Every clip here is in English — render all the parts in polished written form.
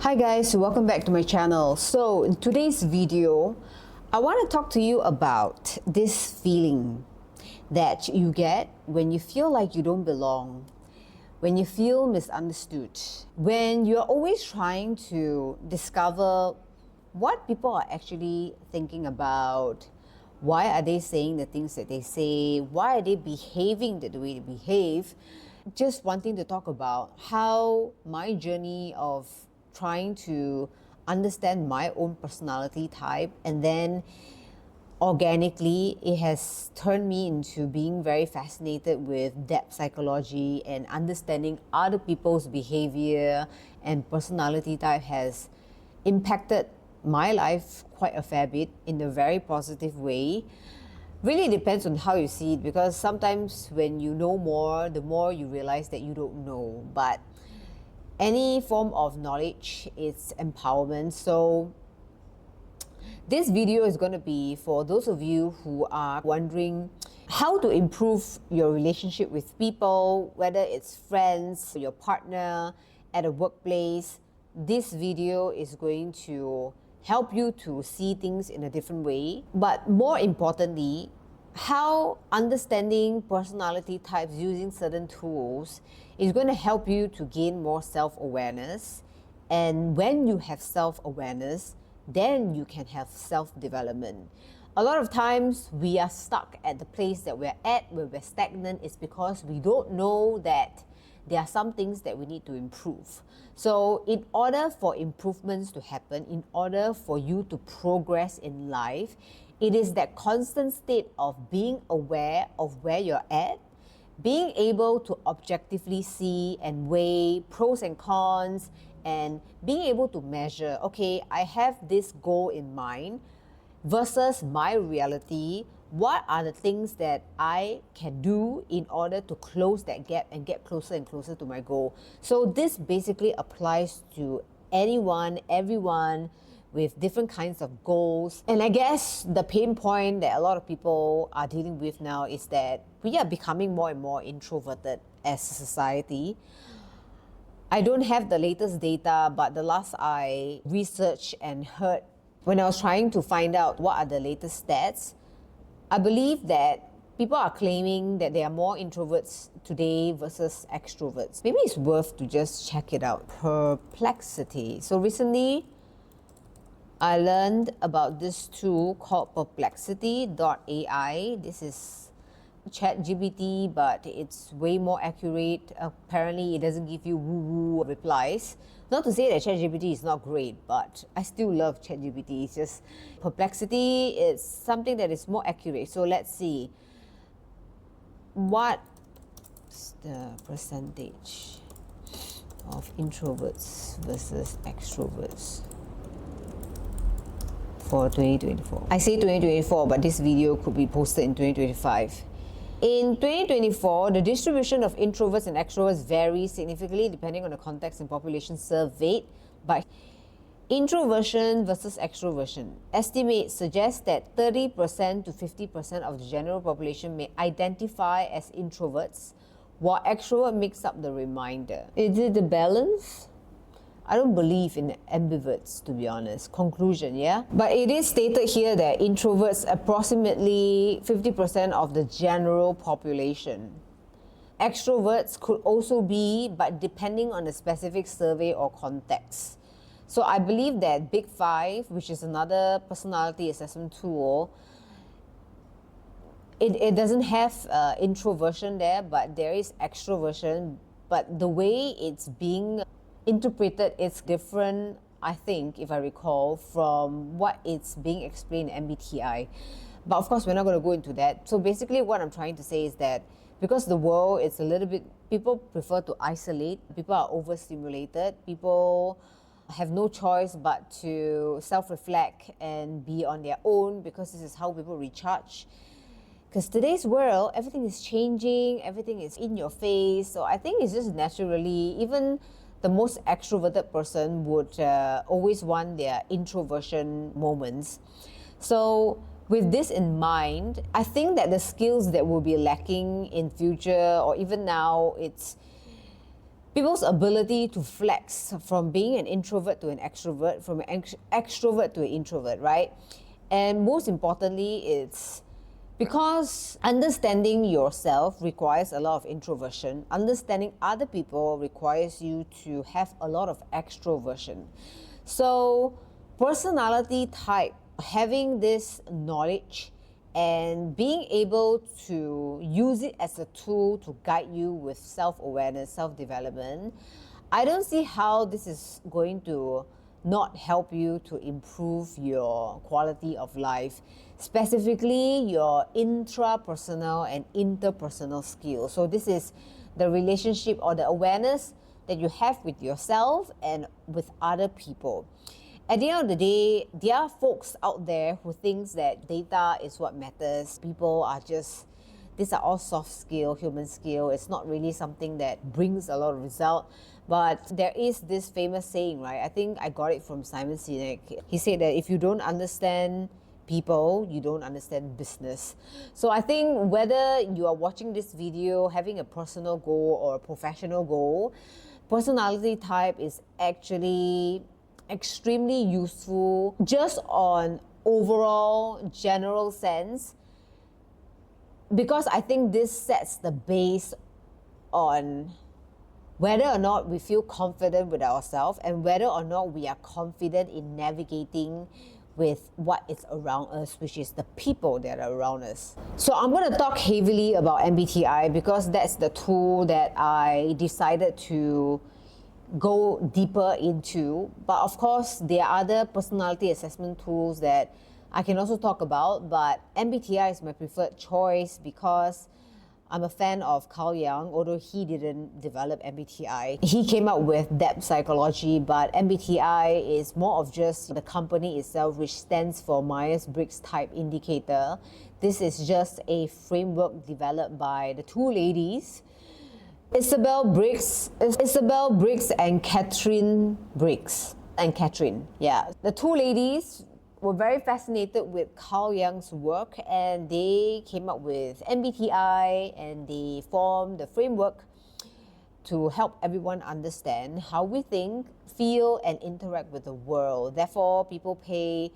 Hi guys, welcome back to my channel. So in today's video, I want to talk to you about this feeling that you get when you feel like you don't belong, when you feel misunderstood, when you're always trying to discover what people are actually thinking about, why are they saying the things that they say, why are they behaving the way they behave. Just wanting to talk about how my journey of trying to understand my own personality type, and then organically it has turned me into being very fascinated with depth psychology and understanding other people's behavior and personality type has impacted my life quite a fair bit in a very positive way. Really depends on how you see it, because sometimes when you know more, the more you realize that you don't know. But any form of knowledge is empowerment. So this video is going to be for those of you who are wondering how to improve your relationship with people, whether it's friends, your partner, at a workplace. This video is going to help you to see things in a different way. But more importantly, how understanding personality types using certain tools is going to help you to gain more self-awareness. And when you have self-awareness, then you can have self-development. A lot of times we are stuck at the place that we're at, where we're stagnant, is because we don't know that there are some things that we need to improve. So in order for improvements to happen, in order for you to progress in life, it is that constant state of being aware of where you're at, being able to objectively see and weigh pros and cons, and being able to measure, okay, I have this goal in mind versus my reality. What are the things that I can do in order to close that gap and get closer and closer to my goal? So this basically applies to anyone, everyone with different kinds of goals. And I guess the pain point that a lot of people are dealing with now is that we are becoming more and more introverted as a society. I don't have the latest data, but the last I researched and heard, when I was trying to find out what are the latest stats, I believe that people are claiming that there are more introverts today versus extroverts. Maybe it's worth to just check it out. Perplexity. So recently, I learned about this tool called Perplexity AI. This is ChatGPT, but it's way more accurate. Apparently, it doesn't give you woo-woo replies. Not to say that ChatGPT is not great, but I still love ChatGPT. It's just Perplexity is something that is more accurate. So let's see. What's the percentage of introverts versus extroverts for 2024? I say 2024, but this video could be posted in 2025. In 2024, the distribution of introverts and extroverts varies significantly depending on the context and population surveyed. But introversion versus extroversion, estimates suggest that 30% to 50% of the general population may identify as introverts, while extrovert makes up the remainder. Is it the balance? I don't believe in ambiverts, to be honest. Conclusion, yeah? But it is stated here that introverts approximately 50% of the general population. Extroverts could also be, but depending on the specific survey or context. So I believe that Big Five, which is another personality assessment tool, it doesn't have introversion there, but there is extroversion. But the way it's being interpreted is different, I think, if I recall, from what it's being explained in MBTI. But of course, we're not going to go into that. So basically what I'm trying to say is that because the world is a little bit, people prefer to isolate, people are overstimulated, people have no choice but to self-reflect and be on their own, because this is how people recharge. Because today's world, everything is changing, everything is in your face. So I think it's just naturally, even the most extroverted person would always want their introversion moments. So with this in mind, I think that the skills that will be lacking in future or even now, it's people's ability to flex from being an introvert to an extrovert, from an extrovert to an introvert, right? And most importantly, it's because understanding yourself requires a lot of introversion. Understanding other people requires you to have a lot of extroversion. So, personality type, having this knowledge and being able to use it as a tool to guide you with self-awareness, self-development, I don't see how this is going to not help you to improve your quality of life, specifically your intrapersonal and interpersonal skills. So this is the relationship or the awareness that you have with yourself and with other people. At the end of the day, there are folks out there who thinks that data is what matters. People are just, these are all soft skill, human skill. It's not really something that brings a lot of result. But there is this famous saying, right? I think I got it from Simon Sinek. He said that if you don't understand people, you don't understand business. So I think whether you are watching this video, having a personal goal or a professional goal, personality type is actually extremely useful just on overall general sense, because I think this sets the base on whether or not we feel confident with ourselves and whether or not we are confident in navigating with what is around us, which is the people that are around us. So I'm going to talk heavily about MBTI because that's the tool that I decided to go deeper into. But of course, there are other personality assessment tools that I can also talk about, but MBTI is my preferred choice because I'm a fan of Carl Jung, although he didn't develop MBTI. He came up with depth psychology, but MBTI is more of just the company itself, which stands for Myers-Briggs Type Indicator. This is just a framework developed by the two ladies, Isabel Briggs and Catherine Briggs. Yeah. The two ladies were very fascinated with Carl Jung's work and they came up with MBTI and they formed the framework to help everyone understand how we think, feel, and interact with the world. Therefore, people pay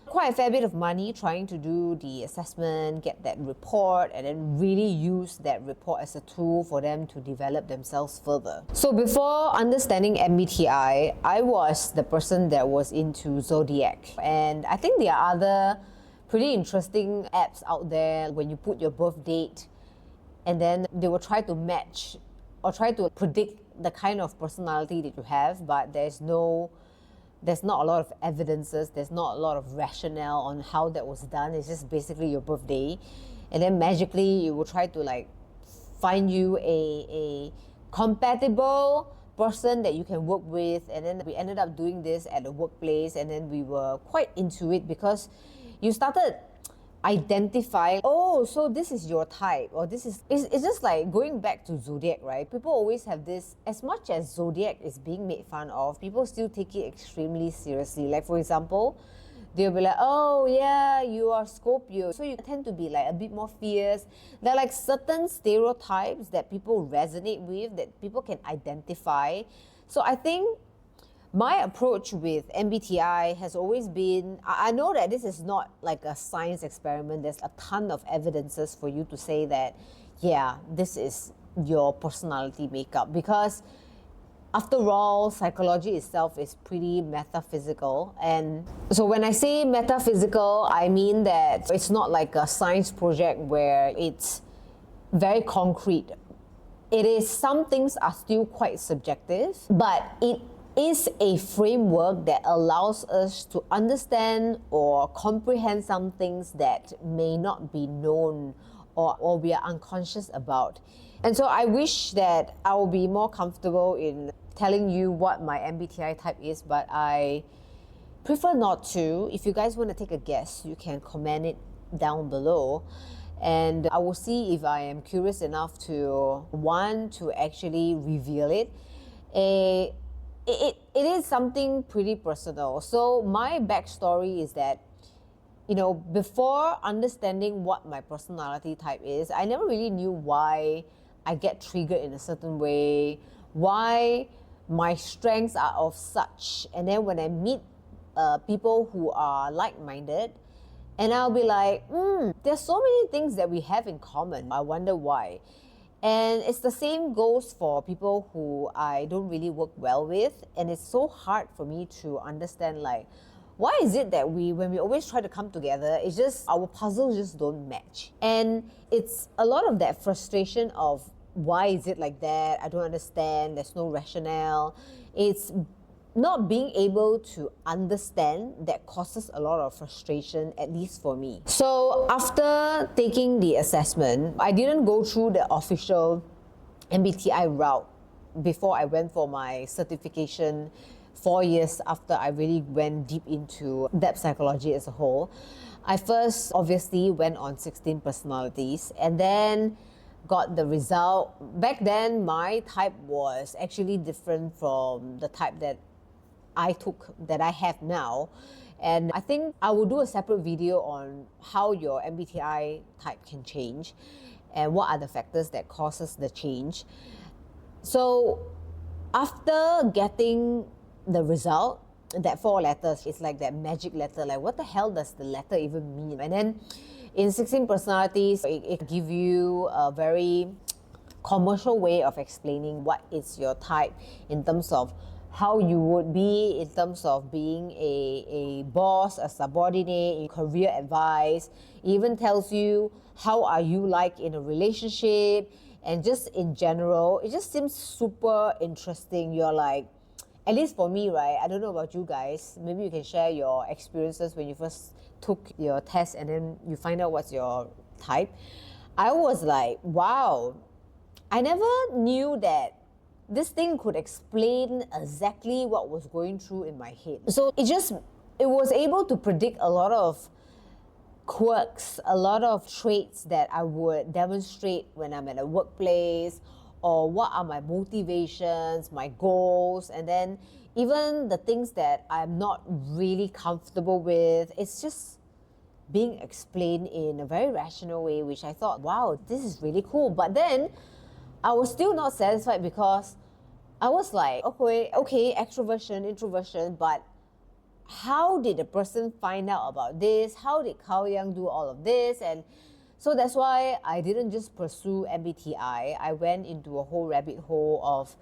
quite a fair bit of money trying to do the assessment, get that report, and then really use that report as a tool for them to develop themselves further. So before understanding MBTI, I was the person that was into Zodiac. And I think there are other pretty interesting apps out there when you put your birth date and then they will try to match or try to predict the kind of personality that you have, but there's not a lot of evidences, there's not a lot of rationale on how that was done. It's just basically your birthday. And then magically you will try to find you a compatible person that you can work with. And then we ended up doing this at the workplace and then we were quite into it because you started identify, oh, so this is your type, or it's just like going back to Zodiac, right? People always have this, as much as Zodiac is being made fun of, people still take it extremely seriously. Like for example, they'll be like, oh yeah, you are Scorpio, so you tend to be a bit more fierce. There are certain stereotypes that people resonate with, that people can identify. So I think my approach with MBTI has always been, I know that this is not like a science experiment. There's a ton of evidences for you to say that, yeah, this is your personality makeup. Because after all, psychology itself is pretty metaphysical. And so when I say metaphysical, I mean that it's not like a science project where it's very concrete. It is, some things are still quite subjective, but it is a framework that allows us to understand or comprehend some things that may not be known or we are unconscious about. And so I wish that I will be more comfortable in telling you what my MBTI type is, but I prefer not to. If you guys want to take a guess, you can comment it down below. And I will see if I am curious enough to want to actually reveal it. It is something pretty personal. So my backstory is that, before understanding what my personality type is, I never really knew why I get triggered in a certain way, why my strengths are of such. And then when I meet people who are like-minded, and I'll be like, there's so many things that we have in common. I wonder why. And it's the same goes for people who I don't really work well with. And it's so hard for me to understand, like, why is it that when we always try to come together, it's just our puzzles just don't match. And it's a lot of that frustration of why is it like that? I don't understand. There's no rationale. It's not being able to understand that causes a lot of frustration, at least for me. So after taking the assessment, I didn't go through the official MBTI route before I went for my certification 4 years after I really went deep into depth psychology as a whole. I first obviously went on 16 personalities and then got the result. Back then, my type was actually different from the type that I have now. And I think I will do a separate video on how your MBTI type can change and what are the factors that causes the change. So after getting the result, that 4 letters, it's like that magic letter. Like, what the hell does the letter even mean? And then in 16 personalities, it gives you a very commercial way of explaining what is your type in terms of how you would be in terms of being a boss, a subordinate, career advice. It even tells you how are you like in a relationship, and just in general, it just seems super interesting. You're like, at least for me, right? I don't know about you guys. Maybe you can share your experiences when you first took your test and then you find out what's your type. I was like, wow, I never knew that this thing could explain exactly what was going through in my head. So it was able to predict a lot of quirks, a lot of traits that I would demonstrate when I'm at a workplace, or what are my motivations, my goals, and then even the things that I'm not really comfortable with. It's just being explained in a very rational way, which I thought, wow, this is really cool. But then I was still not satisfied because I was like, okay, extroversion, introversion, but how did the person find out about this? How did Carl Jung do all of this? And so that's why I didn't just pursue MBTI. I went into a whole rabbit hole of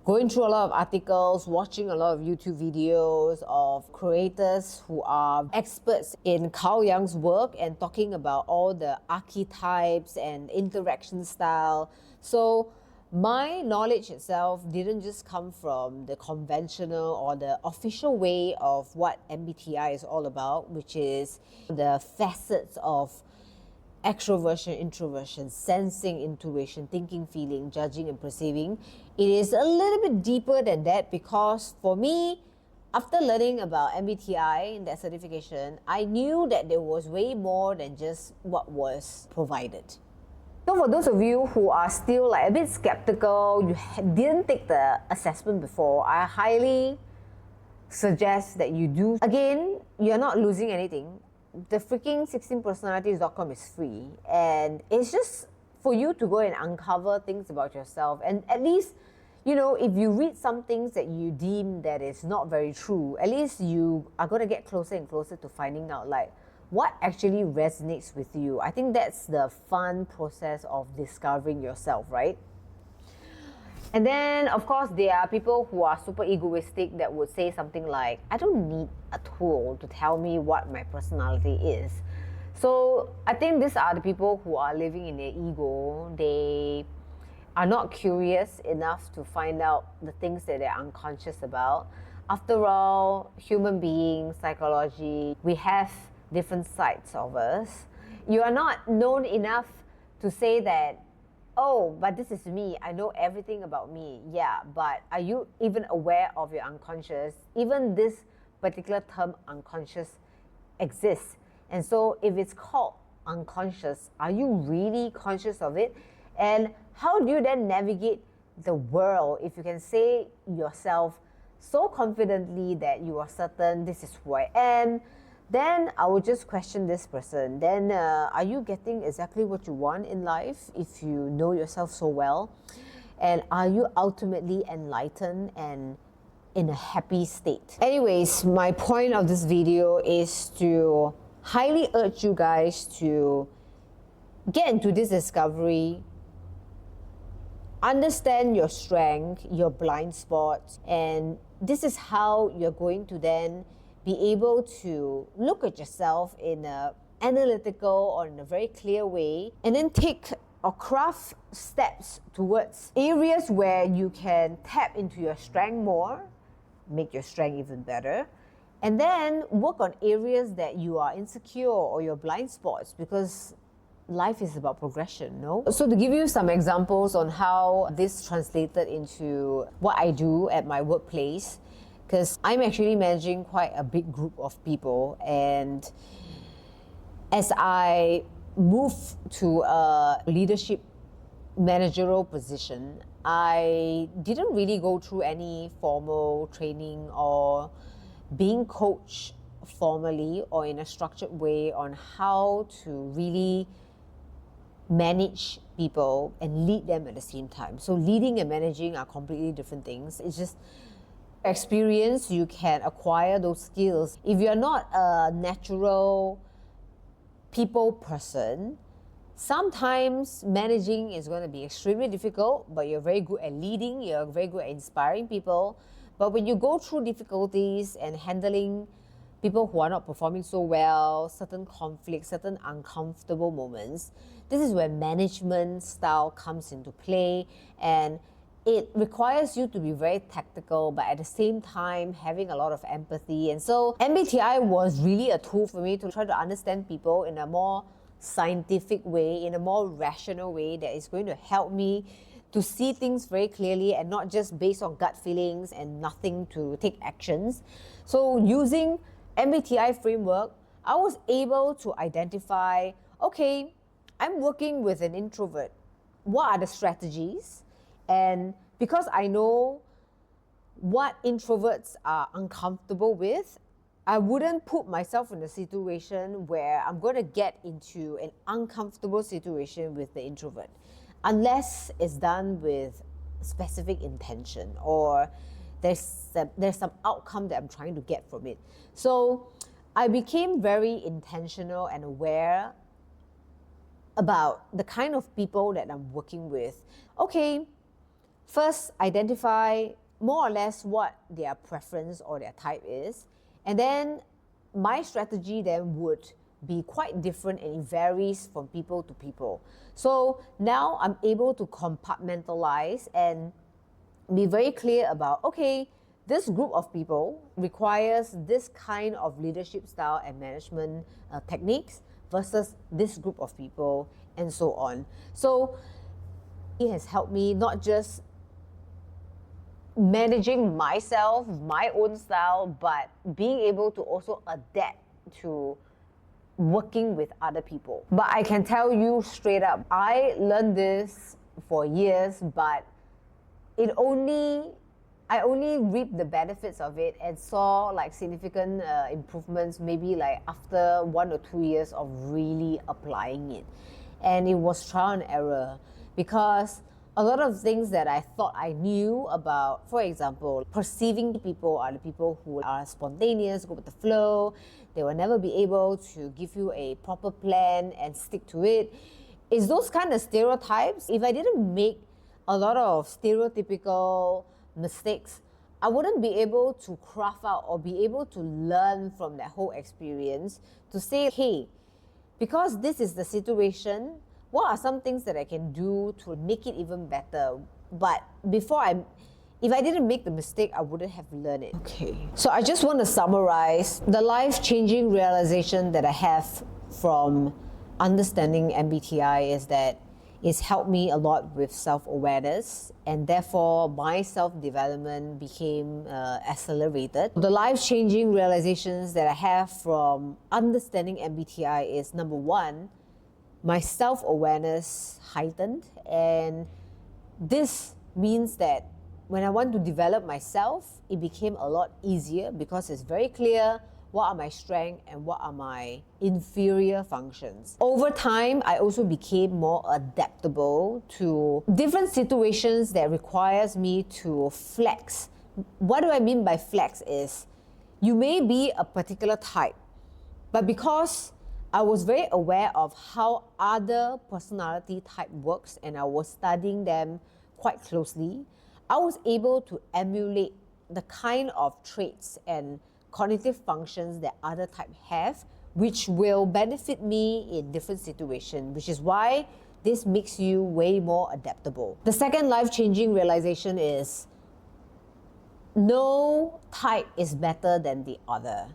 going through a lot of articles, watching a lot of YouTube videos of creators who are experts in Carl Jung's work and talking about all the archetypes and interaction style. So my knowledge itself didn't just come from the conventional or the official way of what MBTI is all about, which is the facets of extroversion, introversion, sensing, intuition, thinking, feeling, judging, and perceiving. It is a little bit deeper than that because for me, after learning about MBTI in that certification, I knew that there was way more than just what was provided. So for those of you who are still like a bit skeptical, you didn't take the assessment before, I highly suggest that you do. Again, you're not losing anything. The freaking 16personalities.com is free, and it's just for you to go and uncover things about yourself. And at least, you know, if you read some things that you deem that is not very true, at least you are going to get closer and closer to finding out like what actually resonates with you. I think that's the fun process of discovering yourself, right? And then, of course, there are people who are super egoistic that would say something like, I don't need a tool to tell me what my personality is. So I think these are the people who are living in their ego. They are not curious enough to find out the things that they're unconscious about. After all, human beings, psychology, we have different sides of us. You are not known enough to say that, oh, but this is me, I know everything about me. Yeah, but are you even aware of your unconscious? Even this particular term unconscious exists. And so if it's called unconscious, are you really conscious of it? And how do you then navigate the world if you can say yourself so confidently that you are certain this is who I am? Then I would just question this person. Then are you getting exactly what you want in life if you know yourself so well? And are you ultimately enlightened and in a happy state? Anyways, my point of this video is to highly urge you guys to get into this discovery, understand your strength, your blind spots, and this is how you're going to then be able to look at yourself in a analytical or in a very clear way, and then take or craft steps towards areas where you can tap into your strength more, make your strength even better, and then work on areas that you are insecure or your blind spots, because life is about progression, no? So to give you some examples on how this translated into what I do at my workplace, because I'm actually managing quite a big group of people, and as I move to a leadership managerial position, I didn't really go through any formal training or being coached formally or in a structured way on how to really manage people and lead them at the same time. So leading and managing are completely different things. It's just experience. You can acquire those skills. If you're not a natural people person, sometimes managing is going to be extremely difficult, but you're very good at leading, you're very good at inspiring people. But when you go through difficulties and handling people who are not performing so well, certain conflicts, certain uncomfortable moments, this is where management style comes into play, and it requires you to be very tactical, but at the same time having a lot of empathy. And so MBTI was really a tool for me to try to understand people in a more scientific way, in a more rational way that is going to help me to see things very clearly and not just based on gut feelings and nothing to take actions. So using MBTI framework, I was able to identify, okay, I'm working with an introvert. What are the strategies? And because I know what introverts are uncomfortable with, I wouldn't put myself in a situation where I'm going to get into an uncomfortable situation with the introvert, unless it's done with specific intention or there's some outcome that I'm trying to get from it. So I became very intentional and aware about the kind of people that I'm working with. Okay, first identify more or less what their preference or their type is, and then my strategy then would be quite different, and it varies from people to people. So now I'm able to compartmentalize and be very clear about, okay, this group of people requires this kind of leadership style and management techniques versus this group of people, and so on. So it has helped me not just managing myself, my own style, but being able to also adapt to working with other people. But I can tell you straight up, I learned this for years, but I only reaped the benefits of it and saw like significant improvements maybe like after 1 or 2 years of really applying it. And it was trial and error, because a lot of things that I thought I knew about, for example, perceiving people are the people who are spontaneous, go with the flow, they will never be able to give you a proper plan and stick to it. It's those kind of stereotypes. If I didn't make a lot of stereotypical mistakes, I wouldn't be able to craft out or be able to learn from that whole experience to say, hey, because this is the situation, what are some things that I can do to make it even better? But if I didn't make the mistake, I wouldn't have learned it. Okay. So I just want to summarize the life-changing realization that I have from understanding MBTI is that it's helped me a lot with self-awareness, and therefore my self-development became accelerated. The life-changing realizations that I have from understanding MBTI is, number one, my self-awareness heightened, and this means that when I want to develop myself, it became a lot easier because it's very clear what are my strengths and what are my inferior functions. Over time, I also became more adaptable to different situations that requires me to flex. What do I mean by flex is, you may be a particular type, but because I was very aware of how other personality type works and I was studying them quite closely, I was able to emulate the kind of traits and cognitive functions that other type have, which will benefit me in different situations, which is why this makes you way more adaptable. The second life-changing realization is no type is better than the other.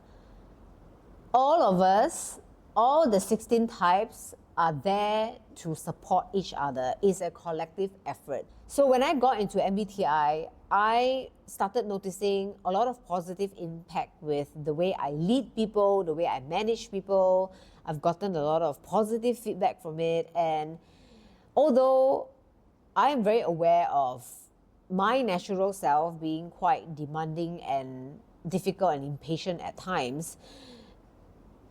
All of us, all the 16 types are there to support each other. It's a collective effort. So when I got into MBTI, I started noticing a lot of positive impact with the way I lead people, the way I manage people. I've gotten a lot of positive feedback from it. And although I am very aware of my natural self being quite demanding and difficult and impatient at times,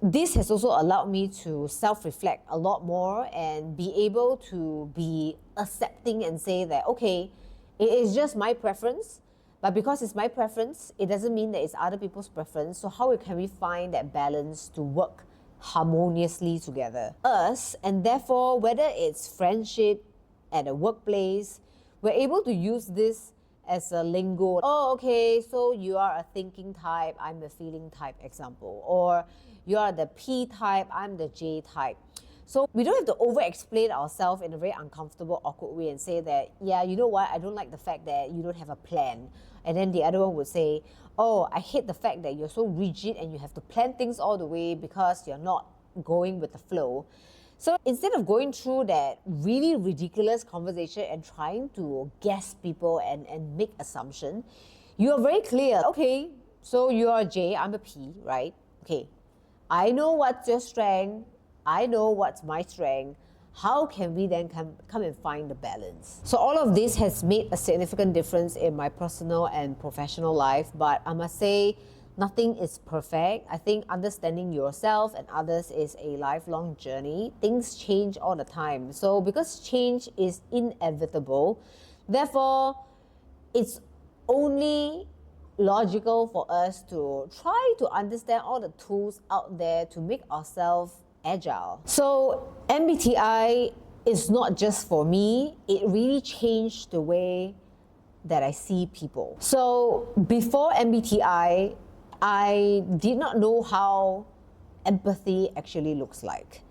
this has also allowed me to self-reflect a lot more and be able to be accepting and say that, okay, it is just my preference, but because it's my preference, it doesn't mean that it's other people's preference. So how can we find that balance to work harmoniously together? Us, and therefore, whether it's friendship, at a workplace, we're able to use this as a lingo. Oh, okay, so you are a thinking type, I'm the feeling type, example. Or you are the P type, I'm the J type. So we don't have to over-explain ourselves in a very uncomfortable, awkward way and say that, yeah, you know what, I don't like the fact that you don't have a plan. And then the other one would say, oh, I hate the fact that you're so rigid and you have to plan things all the way because you're not going with the flow. So instead of going through that really ridiculous conversation and trying to guess people and make assumption, you are very clear. Okay, so you are a J, I'm a P, right? Okay, I know what's your strength, I know what's my strength. How can we then come and find the balance? So all of this has made a significant difference in my personal and professional life, but I must say, nothing is perfect. I think understanding yourself and others is a lifelong journey. Things change all the time. So because change is inevitable, therefore, it's only logical for us to try to understand all the tools out there to make ourselves agile. So MBTI is not just for me. It really changed the way that I see people. So before MBTI, I did not know how empathy actually looks like.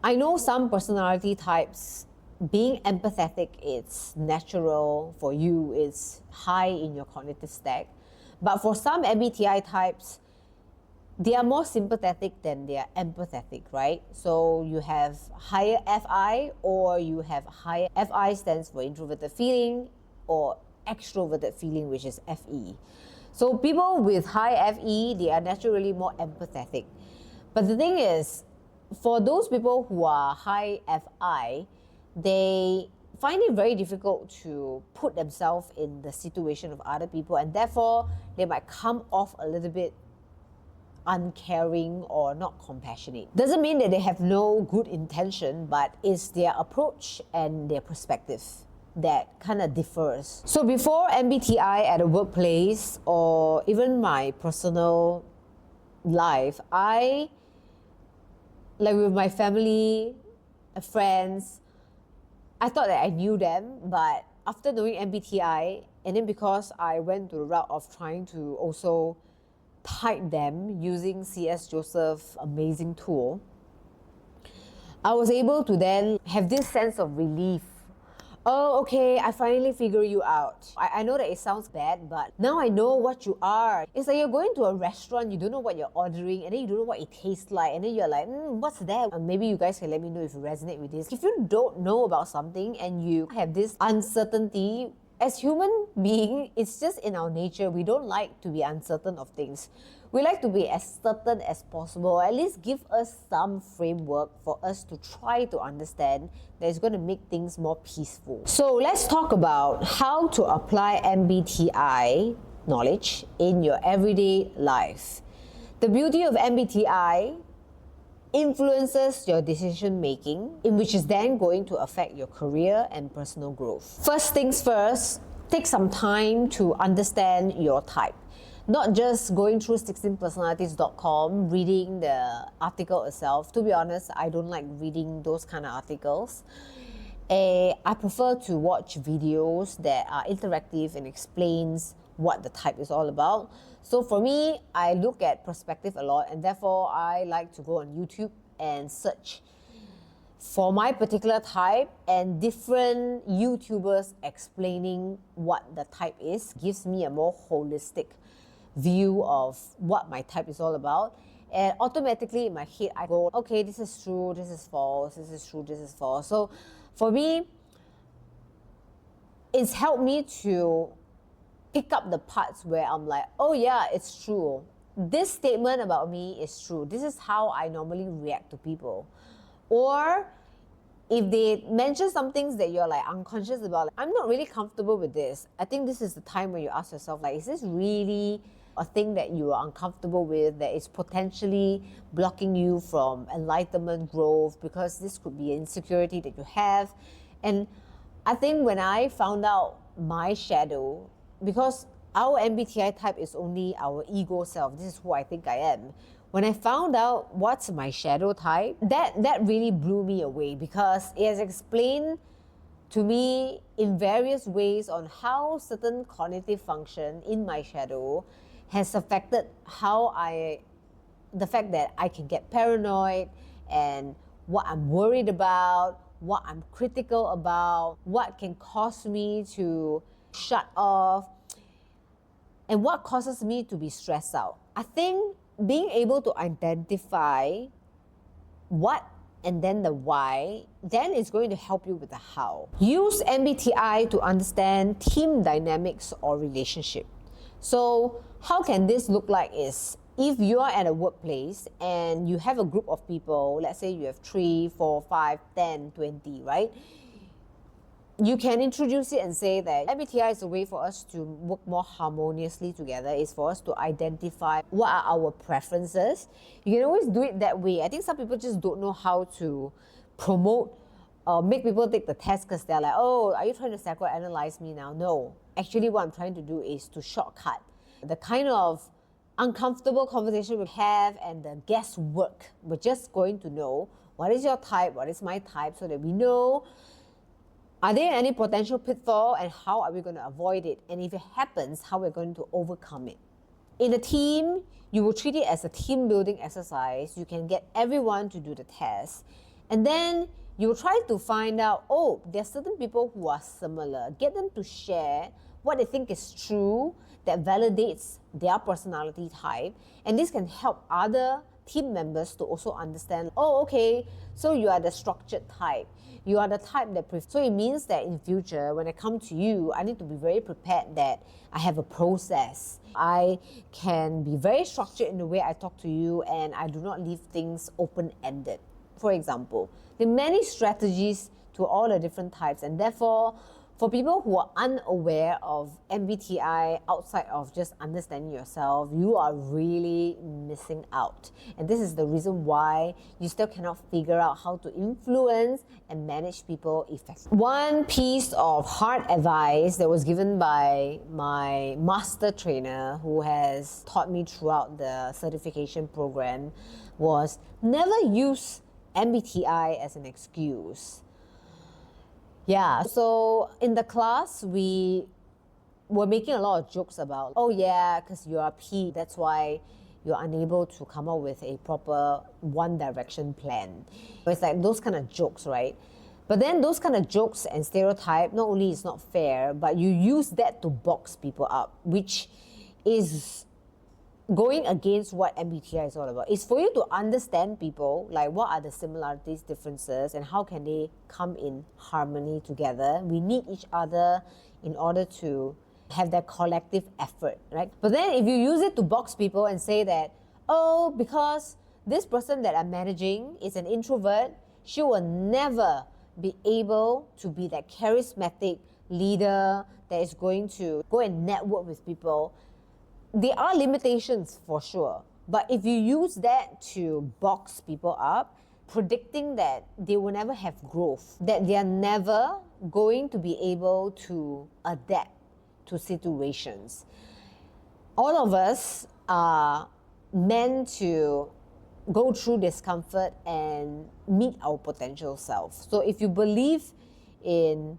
I know some personality types, being empathetic, it's natural for you, it's high in your cognitive stack. But for some MBTI types, they are more sympathetic than they are empathetic, right? So you have higher FI, or you have higher FI stands for introverted feeling, or extroverted feeling, which is FE. So people with high FE, they are naturally more empathetic. But the thing is, for those people who are high FI, they find it very difficult to put themselves in the situation of other people, and therefore they might come off a little bit uncaring or not compassionate. Doesn't mean that they have no good intention, but it's their approach and their perspective that kind of differs. So before MBTI at a workplace or even my personal life, I, like with my family, friends, I thought that I knew them, but after knowing MBTI, and then because I went to the route of trying to also type them using C.S. Joseph's amazing tool, I was able to then have this sense of relief. Oh, okay, I finally figure you out. I know that it sounds bad, but now I know what you are. It's like you're going to a restaurant, you don't know what you're ordering, and then you don't know what it tastes like, and then you're like, what's that? Maybe you guys can let me know if you resonate with this. If you don't know about something and you have this uncertainty, as human beings, it's just in our nature. We don't like to be uncertain of things. We like to be as certain as possible, at least give us some framework for us to try to understand that is going to make things more peaceful. So let's talk about how to apply MBTI knowledge in your everyday life. The beauty of MBTI influences your decision making, in which is then going to affect your career and personal growth. First things first, take some time to understand your type. Not just going through 16personalities.com, reading the article itself. To be honest, I don't like reading those kind of articles. I prefer to watch videos that are interactive and explains what the type is all about. So for me, I look at perspective a lot, and therefore I like to go on YouTube and search for my particular type, and different YouTubers explaining what the type is gives me a more holistic view of what my type is all about. And automatically in my head I go, okay, this is true, this is false, this is true, this is false. So for me, it's helped me to pick up the parts where I'm like, oh yeah, it's true. This statement about me is true. This is how I normally react to people. Or if they mention some things that you're like unconscious about, like, I'm not really comfortable with this. I think this is the time when you ask yourself, like, is this really a thing that you are uncomfortable with, that is potentially blocking you from enlightenment, growth, because this could be an insecurity that you have. And I think when I found out my shadow, because our MBTI type is only our ego self, this is who I think I am. When I found out what's my shadow type, that really blew me away, because it has explained to me in various ways on how certain cognitive function in my shadow has affected the fact that I can get paranoid, and what I'm worried about, what I'm critical about, what can cause me to shut off, and what causes me to be stressed out. I think being able to identify what and then the why, then it's going to help you with the how. Use MBTI to understand team dynamics or relationship. So how can this look like is, if you are at a workplace and you have a group of people, let's say you have 3, 4, 5, 10, 20, right? You can introduce it and say that MBTI is a way for us to work more harmoniously together. It's for us to identify what are our preferences. You can always do it that way. I think some people just don't know how to promote or make people take the test, because they're like, oh, are you trying to psychoanalyze me now? No. Actually, what I'm trying to do is to shortcut the kind of uncomfortable conversation we have and the guesswork. We're just going to know what is your type, what is my type, so that we know, are there any potential pitfall and how are we going to avoid it? And if it happens, how we're going to overcome it. In a team, you will treat it as a team building exercise. You can get everyone to do the test. And then you will try to find out, oh, there's certain people who are similar. Get them to share what they think is true that validates their personality type. And this can help other team members to also understand, oh, okay, so you are the structured type. You are the type that so it means that in future, when I come to you, I need to be very prepared that I have a process. I can be very structured in the way I talk to you, and I do not leave things open-ended. For example, there are many strategies to all the different types, and therefore, for people who are unaware of MBTI outside of just understanding yourself, you are really missing out. And this is the reason why you still cannot figure out how to influence and manage people effectively. One piece of hard advice that was given by my master trainer, who has taught me throughout the certification program, was never use MBTI as an excuse. Yeah, so in the class, we were making a lot of jokes about, oh yeah, because you're a P, that's why you're unable to come up with a proper one direction plan. It's like those kind of jokes, right? But then those kind of jokes and stereotype, not only is not fair, but you use that to box people up, which is going against what MBTI is all about. It's for you to understand people, like what are the similarities, differences, and how can they come in harmony together. We need each other in order to have that collective effort, right? But then if you use it to box people and say that, oh, because this person that I'm managing is an introvert, she will never be able to be that charismatic leader that is going to go and network with people. There are limitations for sure, But if you use that to box people up, predicting that they will never have growth, that they are never going to be able to adapt to situations. All of us are meant to go through discomfort and meet our potential self. So if you believe in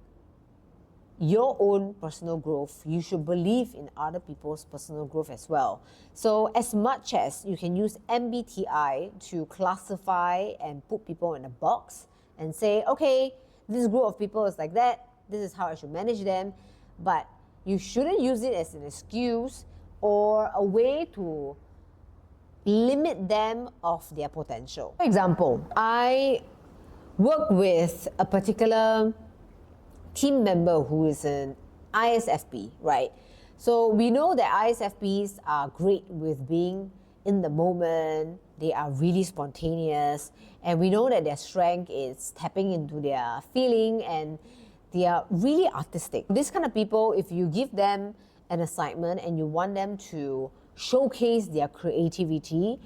your own personal growth, you should believe in other people's personal growth as well. So as much as you can use MBTI to classify and put people in a box and say, okay, this group of people is like that, this is how I should manage them, but you shouldn't use it as an excuse or a way to limit them of their potential. For example, I work with a particular team member who is an ISFP, right? So we know that ISFPs are great with being in the moment, they are really spontaneous, and we know that their strength is tapping into their feeling and they are really artistic. This kind of people, if you give them an assignment and you want them to showcase their creativity,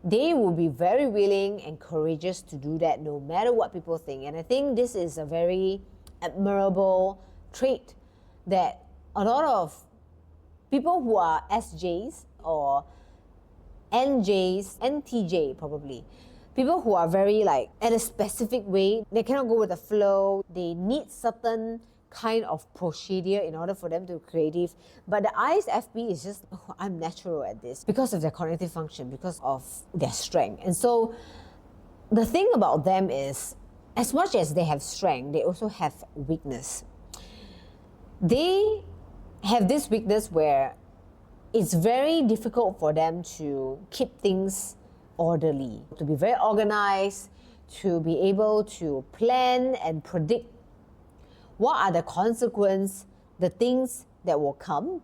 they will be very willing and courageous to do that no matter what people think. And I think this is a very admirable trait that a lot of people who are SJs or NJs, NTJ probably, people who are very like in a specific way, they cannot go with the flow, they need certain kind of procedure in order for them to be creative. But the ISFP is just, oh, I'm natural at this because of their cognitive function, because of their strength. And so the thing about them is, as much as they have strength, they also have weakness. They have this weakness where it's very difficult for them to keep things orderly, to be very organized, to be able to plan and predict what are the consequences, the things that will come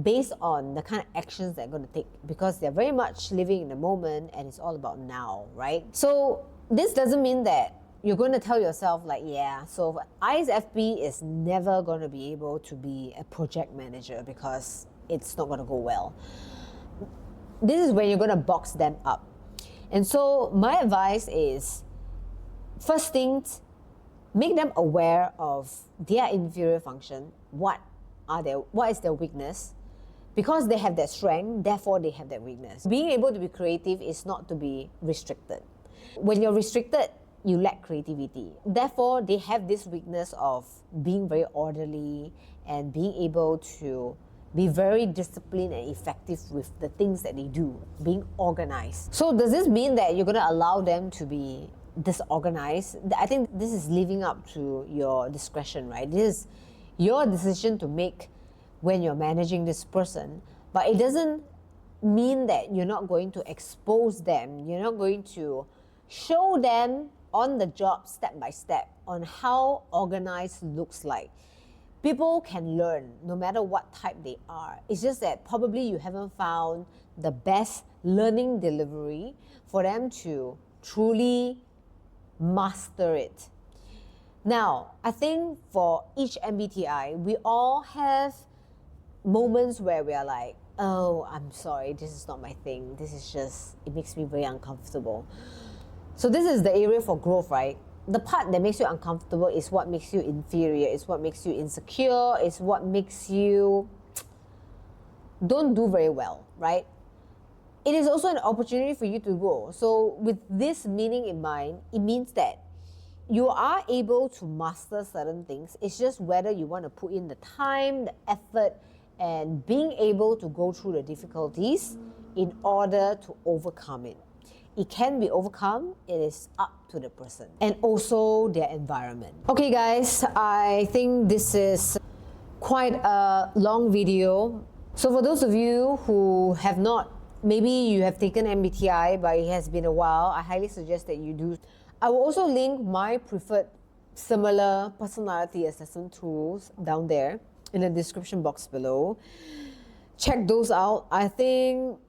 based on the kind of actions they're going to take, because they're very much living in the moment and it's all about now, right? So this doesn't mean that you're going to tell yourself like, yeah, so ISFP is never going to be able to be a project manager because it's not going to go well. This is when you're going to box them up. And so my advice is, first things, make them aware of their inferior function. What is their weakness? Because they have that strength, therefore they have that weakness. Being able to be creative is not to be restricted. When you're restricted, you lack creativity. Therefore, they have this weakness of being very orderly and being able to be very disciplined and effective with the things that they do, being organized. So does this mean that you're going to allow them to be disorganized? I think this is living up to your discretion, right? This is your decision to make when you're managing this person, but it doesn't mean that you're not going to expose them, you're not going to show them on the job step by step on how organized looks like. People can learn no matter what type they are. It's just that probably you haven't found the best learning delivery for them to truly master it. Now, I think for each MBTI, we all have moments where we are like, oh, I'm sorry, this is not my thing. This is just, it makes me very uncomfortable. So this is the area for growth, right? The part that makes you uncomfortable is what makes you inferior, is what makes you insecure, is what makes you don't do very well, right? It is also an opportunity for you to grow. So with this meaning in mind, it means that you are able to master certain things. It's just whether you want to put in the time, the effort, and being able to go through the difficulties in order to overcome it. It can be overcome, it is up to the person and also their environment. Okay guys, I think this is quite a long video. So for those of you who have not, maybe you have taken MBTI but it has been a while, I highly suggest that you do. I will also link my preferred similar personality assessment tools down there in the description box below. Check those out. I think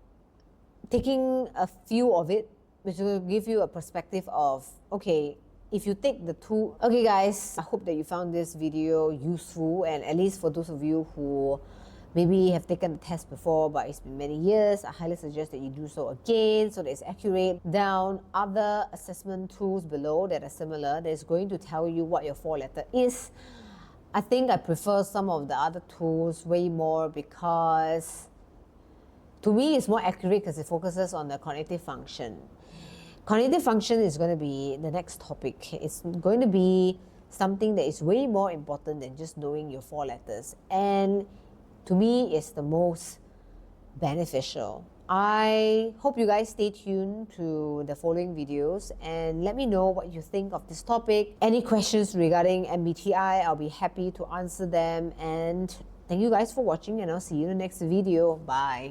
taking a few of it, which will give you a perspective of, okay, if you take the two. Okay guys, I hope that you found this video useful, and at least for those of you who maybe have taken the test before, but it's been many years, I highly suggest that you do so again so that it's accurate. Down other assessment tools below that are similar, that's going to tell you what your 4-letter is. I think I prefer some of the other tools way more because to me it's more accurate because it focuses on the cognitive function. Cognitive function is going to be the next topic. It's going to be something that is way more important than just knowing your 4 letters. And to me, it's the most beneficial. I hope you guys stay tuned to the following videos and let me know what you think of this topic. Any questions regarding MBTI, I'll be happy to answer them. And thank you guys for watching, and I'll see you in the next video. Bye.